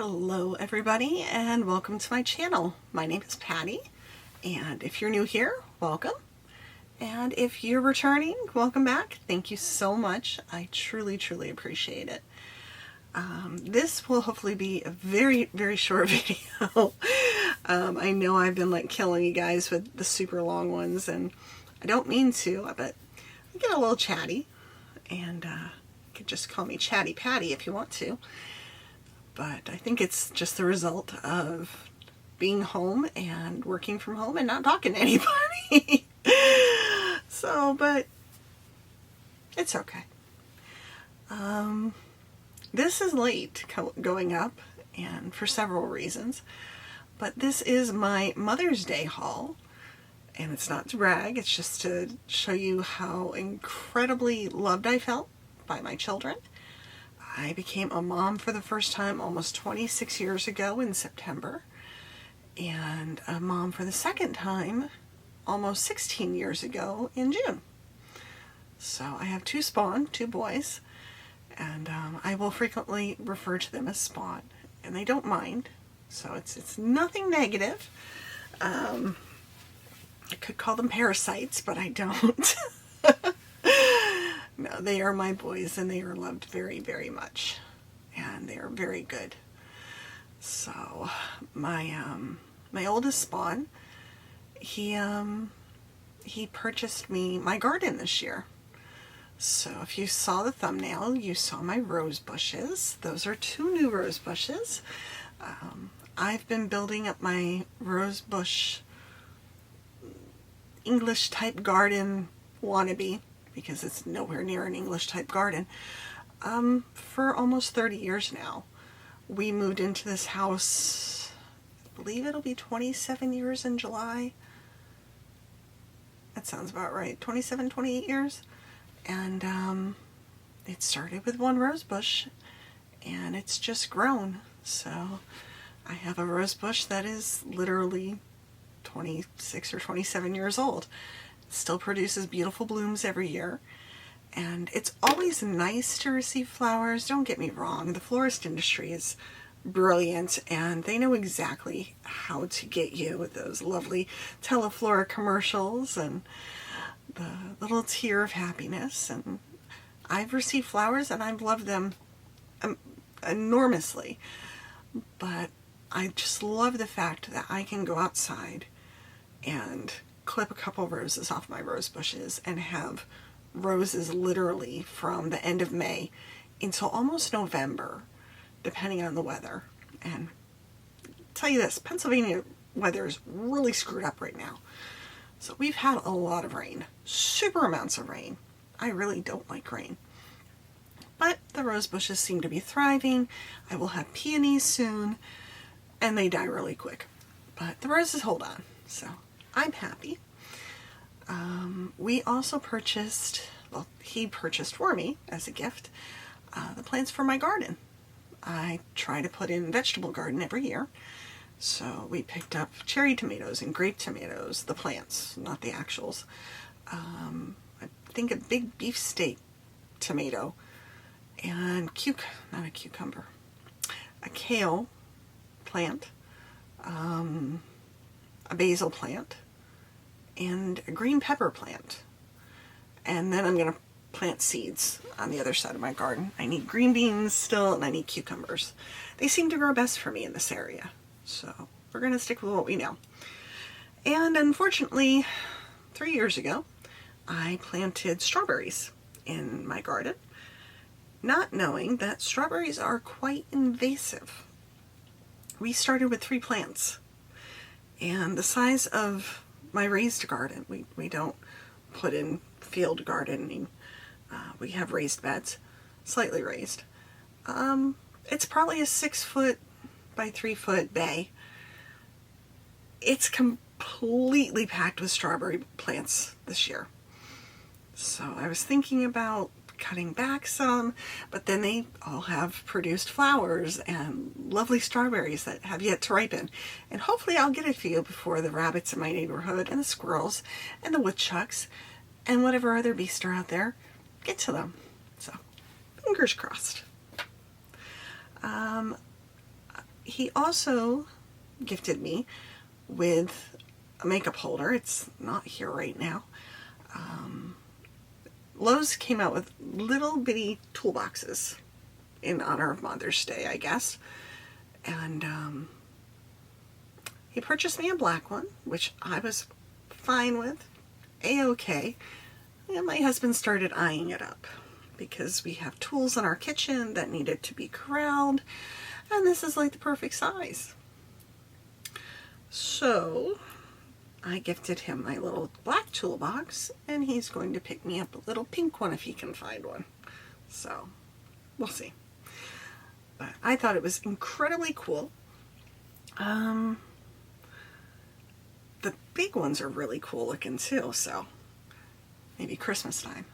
Hello everybody and welcome to my channel. My name is Patty, and if you're new here, welcome. And if you're returning, welcome back. Thank you so much. I truly appreciate it. This will hopefully be a very short video. I know I've been like killing you guys with the super long ones, and I don't mean to, but I get a little chatty, and you could just call me Chatty Patty if you want to. But I think it's just the result of being home and working from home and not talking to anybody. But it's okay. This is late going up, and for several reasons. But this is my Mother's Day haul, and it's not to brag, it's just to show you how incredibly loved I felt by my children. I became a mom for the first time almost 26 years ago in September, and a mom for the second time almost 16 years ago in June. So I have two boys, and I will frequently refer to them as Spawn, and they don't mind, so it's nothing negative. I could call them parasites, but I don't. No, they are my boys, and they are loved very much, and they are very good. So my oldest Spawn, he purchased me my garden this year. So if you saw the thumbnail, you saw my rose bushes. Those are two new rose bushes. I've been building up my rose bush English type garden wannabe, because it's nowhere near an English type garden, for almost 30 years now. We moved into this house, I believe it'll be 27 years in July. That sounds about right. 27, 28 years. And it started with one rose bush, and it's just grown. So I have a rose bush that is literally 26 or 27 years old. Still produces beautiful blooms every year, and it's always nice to receive flowers. Don't get me wrong, the florist industry is brilliant, and they know exactly how to get you with those lovely Teleflora commercials and the little tear of happiness. And I've received flowers and I've loved them enormously, but I just love the fact that I can go outside and clip a couple roses off my rose bushes and have roses literally from the end of May until almost November, depending on the weather. And I'll tell you this, Pennsylvania weather is really screwed up right now. So we've had a lot of rain, super amounts of rain. I really don't like rain. But the rose bushes seem to be thriving. I will have peonies soon, and they die really quick. But the roses hold on, so I'm happy. We also purchased, well, he purchased for me as a gift, the plants for my garden. I try to put in vegetable garden every year. So we picked up cherry tomatoes and grape tomatoes, the plants, not the actuals. I think a big beefsteak tomato, and not a cucumber, a kale plant, a basil plant, and a green pepper plant. And then I'm going to plant seeds on the other side of my garden. I need green beans still, and I need cucumbers. They seem to grow best for me in this area, so we're going to stick with what we know. And unfortunately, 3 years ago, I planted strawberries in my garden, not knowing that strawberries are quite invasive. We started with 3 plants, and the size of my raised garden, we don't put in field gardening, we have raised beds, slightly raised. It's probably a 6 foot by 3 foot bay. It's completely packed with strawberry plants this year. So I was thinking about cutting back some, but then they all have produced flowers and lovely strawberries that have yet to ripen. And hopefully I'll get a few before the rabbits in my neighborhood and the squirrels and the woodchucks and whatever other beasts are out there get to them. So fingers crossed. he also gifted me with a makeup holder. It's not here right now. Lowe's came out with little bitty toolboxes in honor of Mother's Day, I guess. And he purchased me a black one, which I was fine with, a-okay. And my husband started eyeing it up because we have tools in our kitchen that needed to be corralled, and this is like the perfect size. So I gifted him my little black toolbox, and he's going to pick me up a little pink one if he can find one. So we'll see. But I thought it was incredibly cool. The big ones are really cool looking too, so maybe Christmas time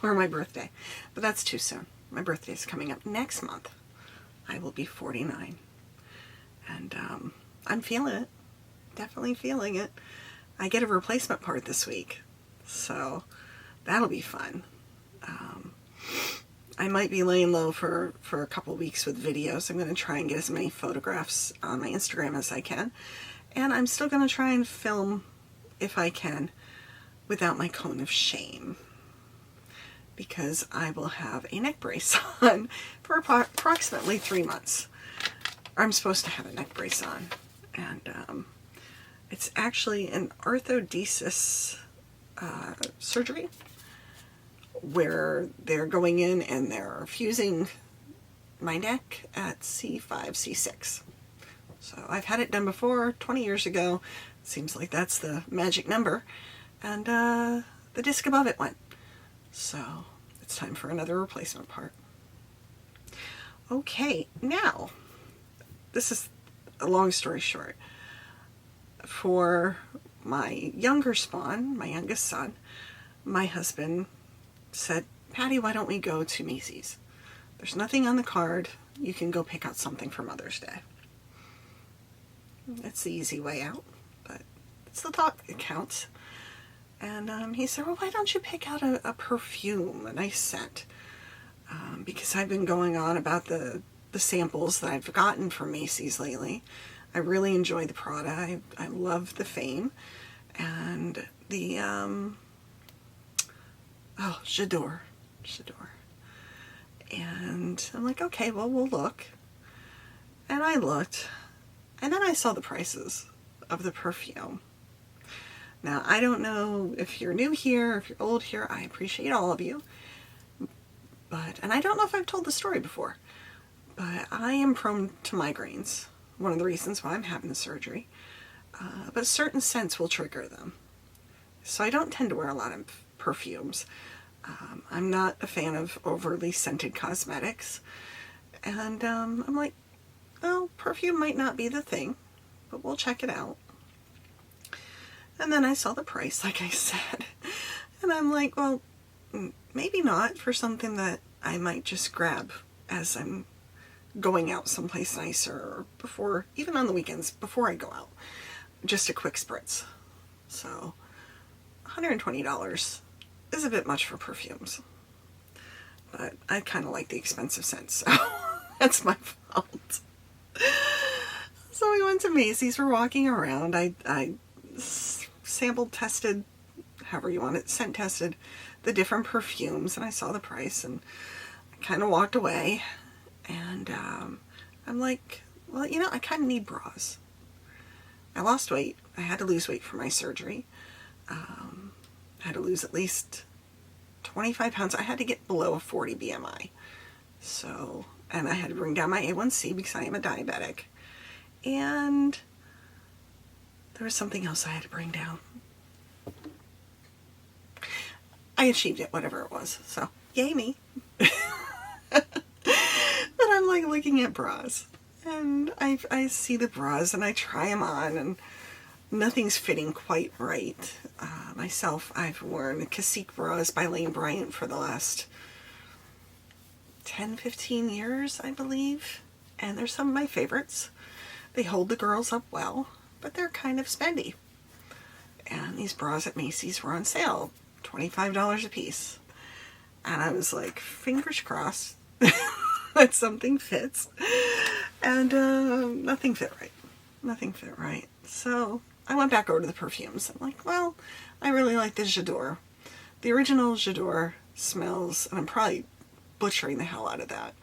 or my birthday. But that's too soon. My birthday is coming up next month. I will be 49. And I'm feeling it. Definitely feeling it. I get a replacement part this week, so that'll be fun. I might be laying low for a couple weeks with videos. I'm going to try and get as many photographs on my Instagram as I can. And I'm still going to try and film, if I can, without my cone of shame. Because I will have a neck brace on for approximately 3 months. I'm supposed to have a neck brace on. And it's actually an orthodesis surgery, where they're going in and they're fusing my neck at C5, C6. So I've had it done before, 20 years ago. Seems like that's the magic number. And the disc above it went. So it's time for another replacement part. Okay, now, this is a long story short. For my younger spawn, my youngest son, my husband said, Patty, why don't we go to Macy's? There's nothing on the card. You can go pick out something for Mother's Day. It's the easy way out, but it's the thought that counts. And he said, well, why don't you pick out a perfume, a nice scent? Because I've been going on about the samples that I've gotten from Macy's lately. I really enjoy the product. I love the Fame. And the, J'adore. And I'm like, okay, well, we'll look. And I looked. And then I saw the prices of the perfume. Now, I don't know if you're new here, if you're old here. I appreciate all of you. And I don't know if I've told the story before, but I am prone to migraines. One of the reasons why I'm having the surgery. But certain scents will trigger them. So I don't tend to wear a lot of perfumes. I'm not a fan of overly scented cosmetics. And I'm like, well, perfume might not be the thing, but we'll check it out. And then I saw the price, like I said. And I'm like, well, maybe not for something that I might just grab as I'm going out someplace nicer, or before, even on the weekends, before I go out. Just a quick spritz. So, $120 is a bit much for perfumes. But I kind of like the expensive scents, so that's my fault. So we went to Macy's, we're walking around. I sampled, tested, however you want it, scent tested the different perfumes, and I saw the price, and I kind of walked away. And I'm like, well, you know, I kind of need bras. I lost weight. I had to lose weight for my surgery. I had to lose at least 25 pounds. I had to get below a 40 BMI. So, and I had to bring down my A1C because I am a diabetic. And there was something else I had to bring down. I achieved it, whatever it was. So, yay me. But I'm like looking at bras. And I see the bras and I try them on and nothing's fitting quite right. Myself, I've worn Cacique bras by Lane Bryant for the last 10, 15 years, I believe. And they're some of my favorites. They hold the girls up well, but they're kind of spendy. And these bras at Macy's were on sale, $25 a piece. And I was like, fingers crossed that something fits. And nothing fit right. Nothing fit right. So I went back over to the perfumes. I'm like, well, I really like the J'adore. The original J'adore smells, and I'm probably butchering the hell out of that.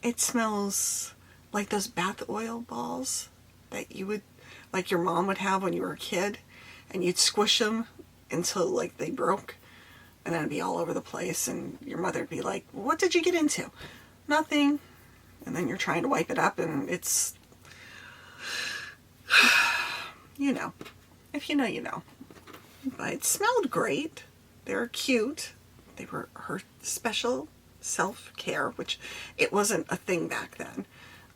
It smells like those bath oil balls that you would, like your mom would have when you were a kid, and you'd squish them until like they broke, and then it'd be all over the place, and your mother would be like, what did you get into? Nothing. And then you're trying to wipe it up, and it's, you know, if you know, you know. But it smelled great. They were cute. They were her special self-care, which it wasn't a thing back then,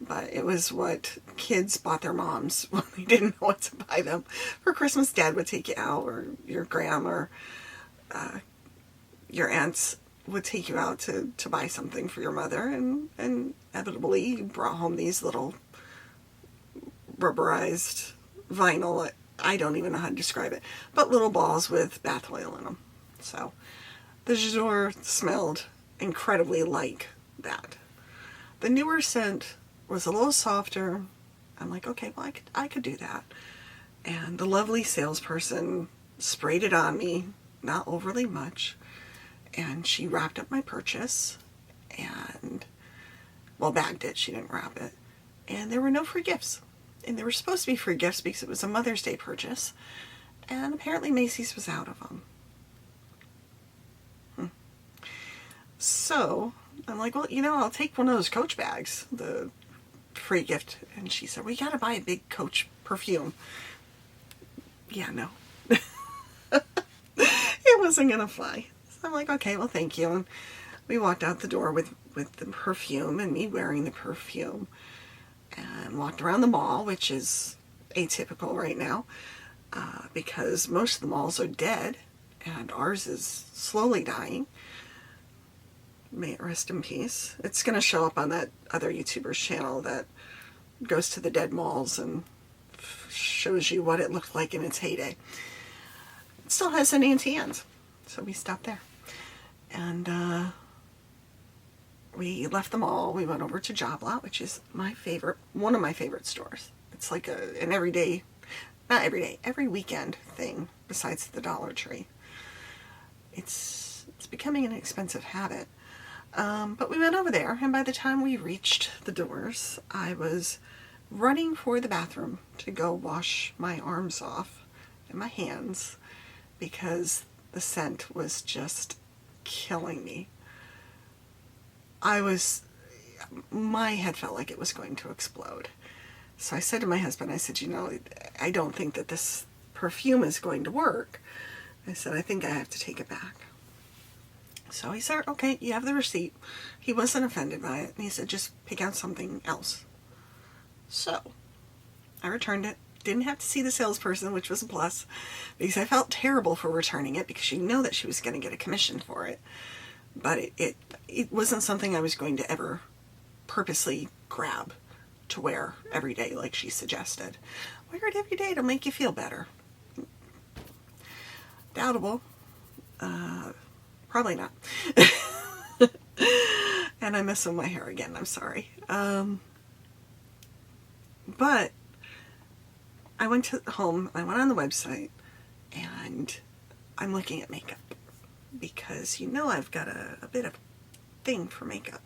but it was what kids bought their moms when they didn't know what to buy them for Christmas. Dad would take you out, or your grandma, or your aunts would take you out to buy something for your mother, and inevitably you brought home these little rubberized vinyl, I don't even know how to describe it, but little balls with bath oil in them. So the J'adore smelled incredibly like that. The newer scent was a little softer. I'm like, okay, well, I could do that. And the lovely salesperson sprayed it on me, not overly much, and she wrapped up my purchase and, well, bagged it. She didn't wrap it. And there were no free gifts. And there were supposed to be free gifts because it was a Mother's Day purchase. And apparently Macy's was out of them. So I'm like, well, you know, I'll take one of those Coach bags, the free gift. And she said, well, you got to buy a big Coach perfume. Yeah, no. It wasn't going to fly. So I'm like, okay, well, thank you. And we walked out the door with the perfume, and me wearing the perfume, and walked around the mall, which is atypical right now because most of the malls are dead, and ours is slowly dying. May it rest in peace. It's going to show up on that other YouTuber's channel that goes to the dead malls and shows you what it looked like in its heyday. It still has St. Anne's, so we stopped there. And we left the mall. We went over to Job Lot, which is my favorite, one of my favorite stores. It's like an everyday, not every day, every weekend thing besides the Dollar Tree. It's becoming an expensive habit. But we went over there, and by the time we reached the doors, I was running for the bathroom to go wash my arms off and my hands because the scent was just killing me. My head felt like it was going to explode. So I said to my husband, I said, you know, I don't think that this perfume is going to work. I said, I think I have to take it back. So he said, okay, you have the receipt. He wasn't offended by it. And he said, just pick out something else. So I returned it. Didn't have to see the salesperson, which was a plus, because I felt terrible for returning it because you know that she was going to get a commission for it. But it wasn't something I was going to ever purposely grab to wear every day like she suggested. Wear it every day, it'll make you feel better. Doubtable. Probably not. And I mess with my hair again, I'm sorry. But I went to home, I went on the website, and I'm looking at makeup. Because you know I've got a bit of a thing for makeup.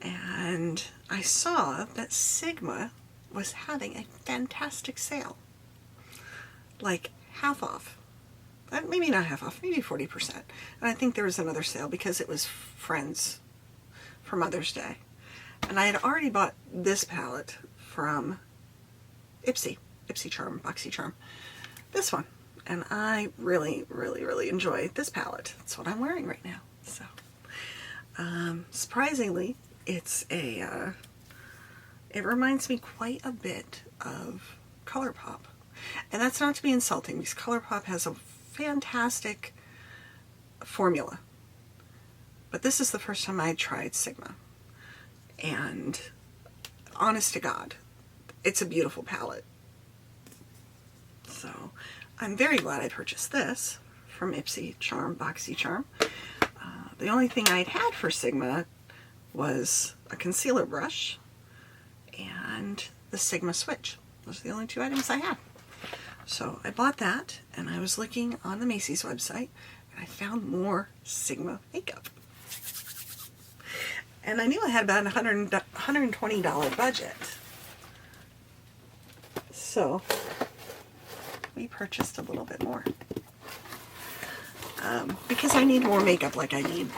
And I saw that Sigma was having a fantastic sale. Like half off. Maybe not half off, maybe 40%. And I think there was another sale because it was Friends for Mother's Day. And I had already bought this palette from Ipsy Charm, Boxy Charm. This one. And I really, really, really enjoy this palette. That's what I'm wearing right now. So, surprisingly, it reminds me quite a bit of ColourPop. And that's not to be insulting, because ColourPop has a fantastic formula. But this is the first time I tried Sigma. And honest to God, it's a beautiful palette. So I'm very glad I purchased this from Ipsy Charm, Boxy Charm. The only thing I'd had for Sigma was a concealer brush and the Sigma switch. Those are the only two items I had. So I bought that, and I was looking on the Macy's website, and I found more Sigma makeup. And I knew I had about a $120 budget. So we purchased a little bit more. Because I need more makeup like I need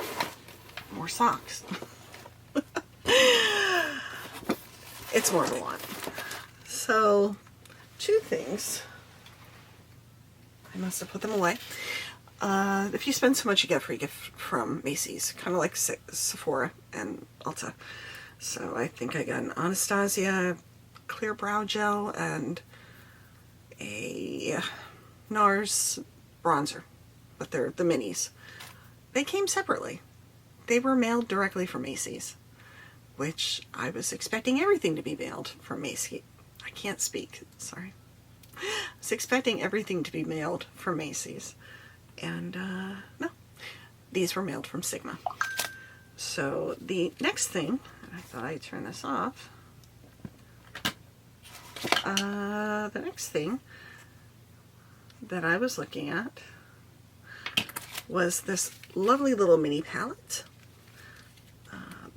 more socks. It's more of a want. So, two things. I must have put them away. If you spend so much, you get a free gift from Macy's. Kind of like Sephora and Ulta. So I think I got an Anastasia clear brow gel and a NARS bronzer. But they're the minis. They came separately. They were mailed directly from Macy's. Which I was expecting everything to be mailed from Macy's. I can't speak, sorry. I was expecting everything to be mailed from Macy's. And no, these were mailed from Sigma. So the next thing, I thought I'd turn this off. The next thing that I was looking at was this lovely little mini palette.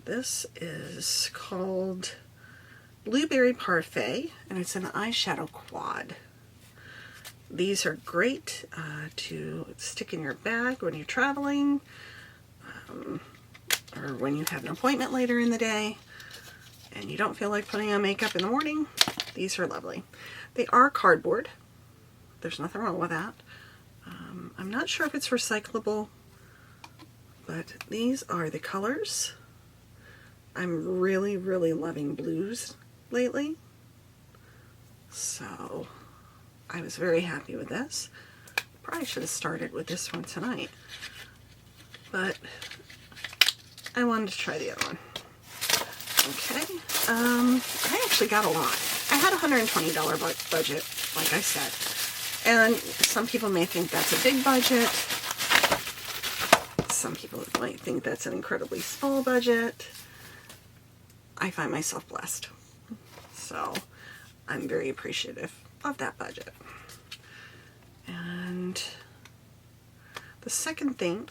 This is called Blueberry Parfait, and it's an eyeshadow quad. These are great to stick in your bag when you're traveling, or when you have an appointment later in the day and you don't feel like putting on makeup in the morning. These are lovely. They are cardboard. There's nothing wrong with that. I'm not sure if it's recyclable, but these are the colors. I'm really, really loving blues lately. So I was very happy with this. Probably should have started with this one tonight, but I wanted to try the other one. Okay, I actually got a lot. I had a $120 budget, like I said, and some people may think that's a big budget. Some people might think that's an incredibly small budget. I find myself blessed, so I'm very appreciative of that budget. And the second thing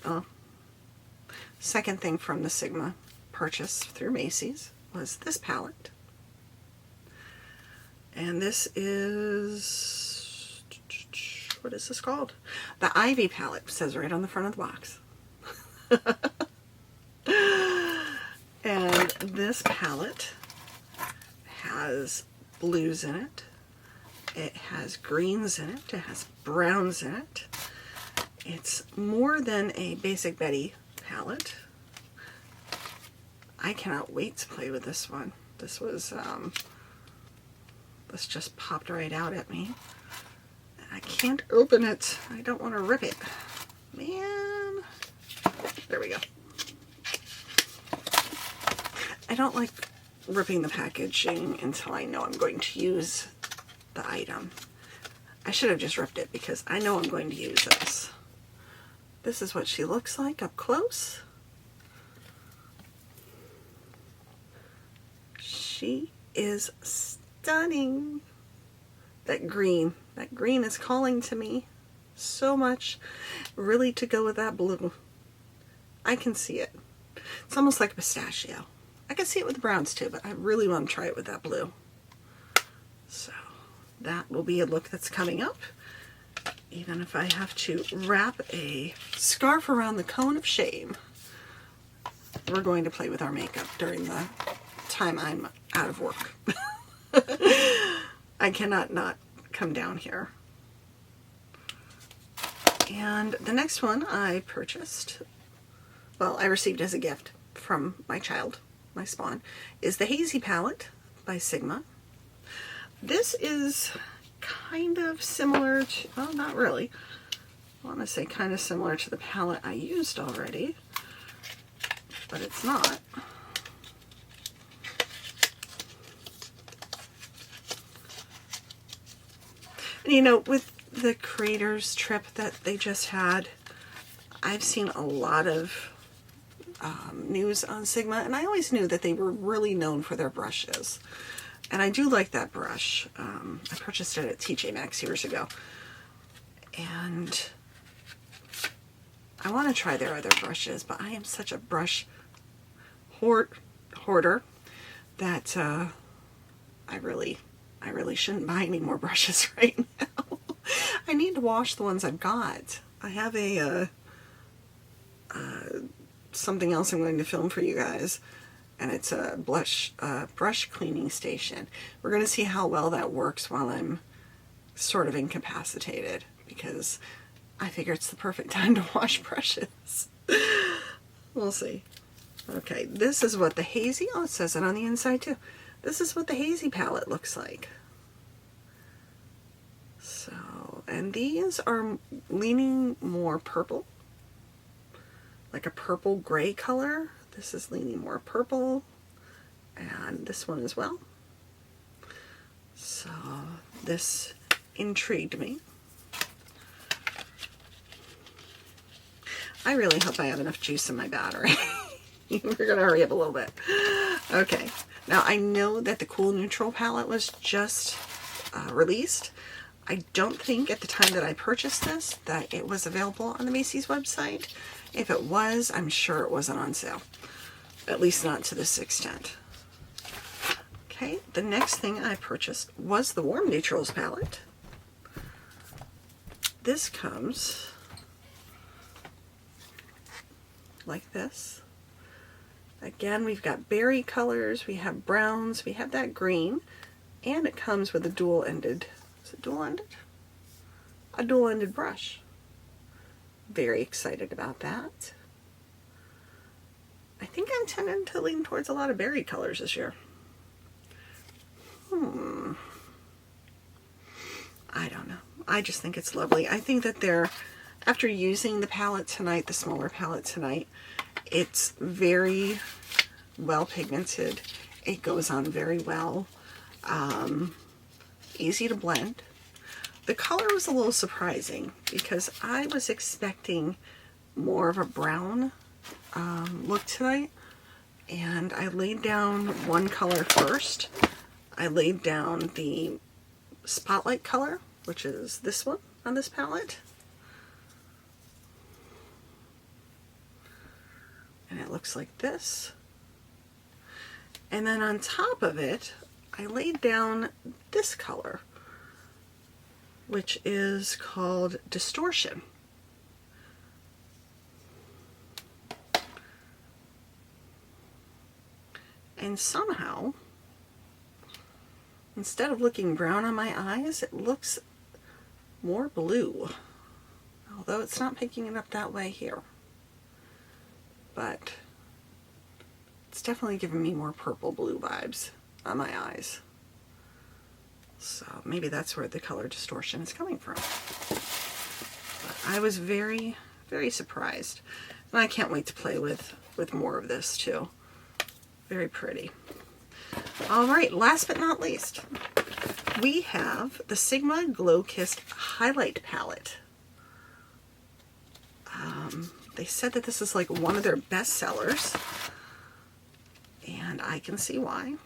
from the Sigma purchase through Macy's was this palette. And this is, what is this called? The Ivy palette. It says right on the front of the box. And this palette has blues in it. It has greens in it. It has browns in it. It's more than a Basic Betty palette. I cannot wait to play with this one. This was, this just popped right out at me. I can't open it. I don't want to rip it. Man. There we go. I don't like ripping the packaging until I know I'm going to use the item. I should have just ripped it because I know I'm going to use this. This is what she looks like up close. She is stunning. That green is calling to me so much. Really to go with that blue. I can see it. It's almost like a pistachio. I can see it with the browns too, but I really want to try it with that blue. So that will be a look that's coming up. Even if I have to wrap a scarf around the cone of shame, we're going to play with our makeup during the time I'm out of work. I cannot not come down here. And the next one I purchased, well, I received as a gift from my child, my spawn, is the Hazy palette by Sigma. This is kind of similar to, well, not really. I want to say kind of similar to the palette I used already, but it's not. And you know, with the creators trip that they just had, I've seen a lot of news on Sigma, and I always knew that they were really known for their brushes. And I do like that brush. I purchased it at TJ Maxx years ago. And I want to try their other brushes, but I am such a brush hoarder that I really shouldn't buy any more brushes right now. I need to wash the ones I've got. I have a something else I'm going to film for you guys, and it's a brush cleaning station. We're going to see how well that works while I'm sort of incapacitated, because I figure it's the perfect time to wash brushes. We'll see. Okay, this is what the hazy, oh, it says it on the inside too. This is what the hazy palette looks like. So, and these are leaning more purple, like a purple gray color. This is leaning more purple, and this one as well. So this intrigued me. I really hope I have enough juice in my battery. We're going to hurry up a little bit. Okay, now I know that the Cool Neutral palette was just released. I don't think at the time that I purchased this that it was available on the Macy's website. If it was, I'm sure it wasn't on sale. At least not to this extent. Okay, the next thing I purchased was the Warm Neutrals palette. This comes like this. Again, we've got berry colors, we have browns, we have that green, and it comes with a dual-ended, is it dual-ended? A dual-ended brush. Very excited about that. I think I'm tending to lean towards a lot of berry colors this year. I don't know. I just think it's lovely. I think that after using the palette tonight, the smaller palette tonight, it's very well pigmented. It goes on very well. Easy to blend. The color was a little surprising because I was expecting more of a brown look tonight, and I laid down one color first. I laid down the Spotlight color, which is this one on this palette. And it looks like this. And then on top of it, I laid down this color, which is called Distortion. And somehow, instead of looking brown on my eyes, it looks more blue. Although it's not picking it up that way here. But it's definitely giving me more purple-blue vibes on my eyes. So maybe that's where the color distortion is coming from. But I was very, very surprised. And I can't wait to play with more of this too. Very pretty. All right, last but not least, we have the Sigma Glow Kiss Highlight Palette. They said that this is like one of their best sellers, and I can see why.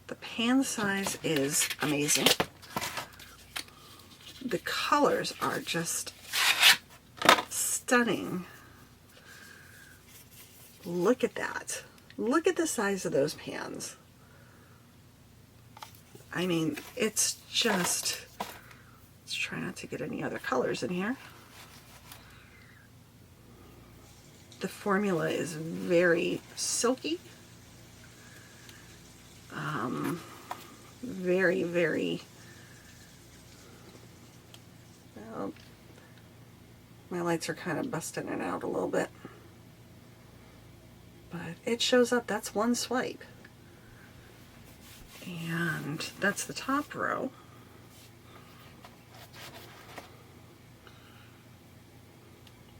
The pan size is amazing. The colors are just stunning. Look at that. Look at the size of those pans. I mean, it's just, let's try not to get any other colors in here. The formula is very silky. Very, very, well, my lights are kind of busting it out a little bit. But it shows up, that's one swipe. And that's the top row.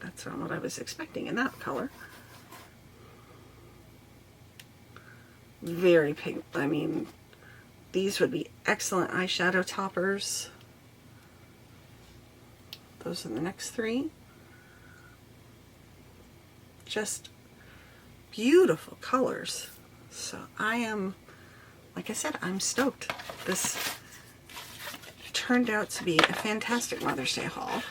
That's not what I was expecting in that color. Very pink. I mean, these would be excellent eyeshadow toppers. Those are the next three. just beautiful colors. So I am, like I said, I'm stoked. This turned out to be a fantastic Mother's Day haul.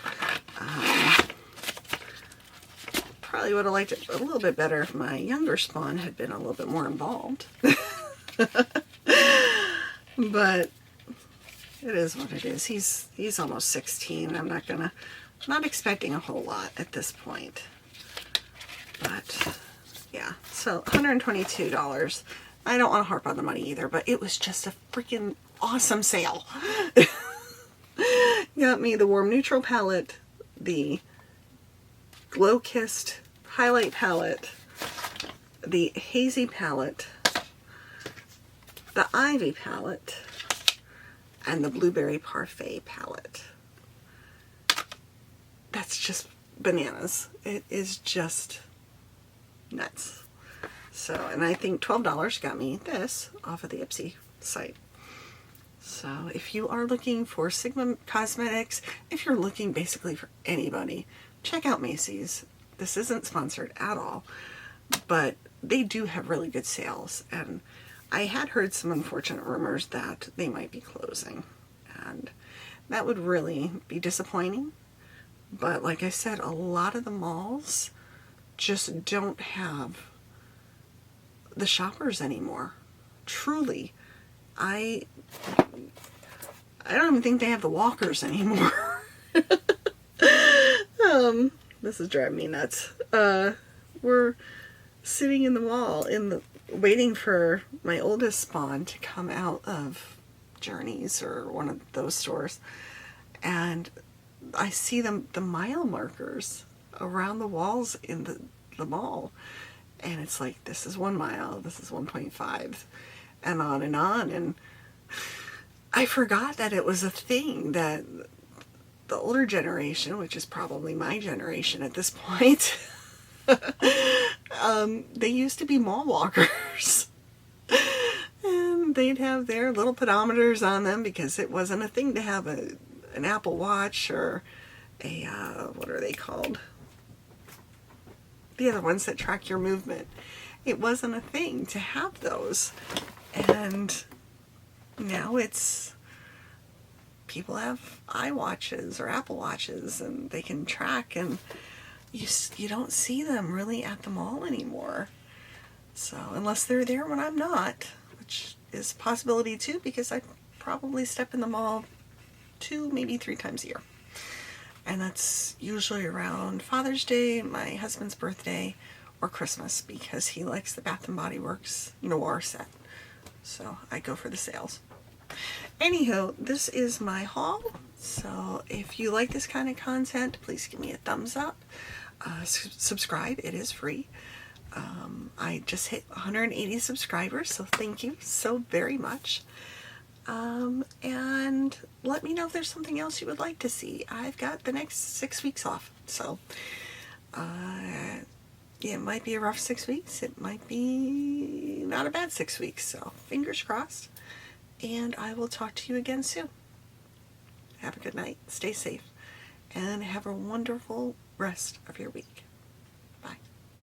Probably would have liked it a little bit better if my younger spawn had been a little bit more involved. But it is what it is. He's almost 16. I'm not expecting a whole lot at this point. But yeah, so $122. I don't want to harp on the money either, but it was just a freaking awesome sale. Got me the Warm Neutral palette, the Glow Kissed highlight palette, the Hazy palette, the Ivy palette, and the Blueberry Parfait palette. That's just bananas. It is just nuts. So, and I think $12 got me this off of the Ipsy site. So if you are looking for Sigma Cosmetics, if you're looking basically for anybody, check out Macy's. This isn't sponsored at all, but they do have really good sales. And I had heard some unfortunate rumors that they might be closing, and that would really be disappointing. But like I said, a lot of the malls just don't have the shoppers anymore. Truly. I don't even think they have the walkers anymore. This is driving me nuts. We're sitting in the mall waiting for my oldest spawn to come out of Journeys or one of those stores, and I see the mile markers around the walls in the mall, and it's like, this is 1 mile, this is 1.5, and on, and I forgot that it was a thing that the older generation, which is probably my generation at this point, they used to be mall walkers. And they'd have their little pedometers on them because it wasn't a thing to have an Apple Watch or a, what are they called? The other ones that track your movement. It wasn't a thing to have those. And now people have iWatches or Apple Watches, and they can track, and you don't see them really at the mall anymore. So unless they're there when I'm not, which is a possibility too, because I probably step in the mall 2, maybe 3 times a year. And that's usually around Father's Day, my husband's birthday, or Christmas, because he likes the Bath & Body Works Noir set. So I go for the sales. Anywho, this is my haul. So if you like this kind of content, please give me a thumbs up. Subscribe, it is free. I just hit 180 subscribers, so thank you so very much. And let me know if there's something else you would like to see. I've got the next 6 weeks off, so yeah, it might be a rough 6 weeks. It might be not a bad 6 weeks, so fingers crossed. And I will talk to you again soon. Have a good night, stay safe, and have a wonderful rest of your week.